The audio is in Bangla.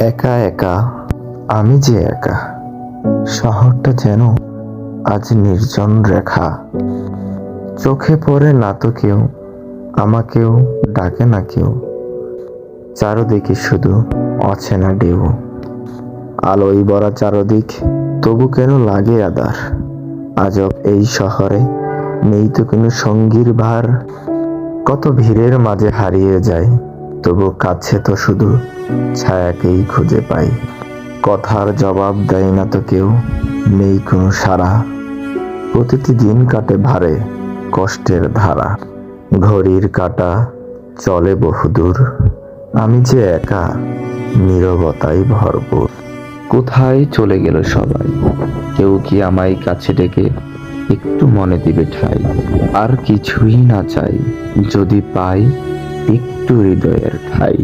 একা একা, আমি যে একা। শহরটা যেন আজ নির্জন রেখা। চোখে পড়ে না তো কেউ, আমাকেও ডাকে না কেউ। চারদিকে শুধু অচেনা ঢেউ। আলোয় ভরা চারদিক, তবু কেন লাগে আঁধার। আজব এই শহরে নেই তো কোনো সঙ্গীর ভার। কত ভিড়ের মাঝে হারিয়ে যায়, তবু কাছে তো শুধু ছায়াকেই খুঁজে পাই। কথার জবাব দেয় না তো কেউ, নেই কোনো সাড়া। প্রতিটি দিন কাটে ভারে কষ্টের ধারা। ঘড়ির কাঁটা চলে বহুদূর, আমি যে একা, নীরবতায় ভরপুর। কোথায় চলে গেল সবাই, কেউ কি আমায় কাছে ডেকে একটু মনে দিবে ঠাই। আর কিছুই না চাই, যদি পাই একটু হৃদয়ের ঠাই।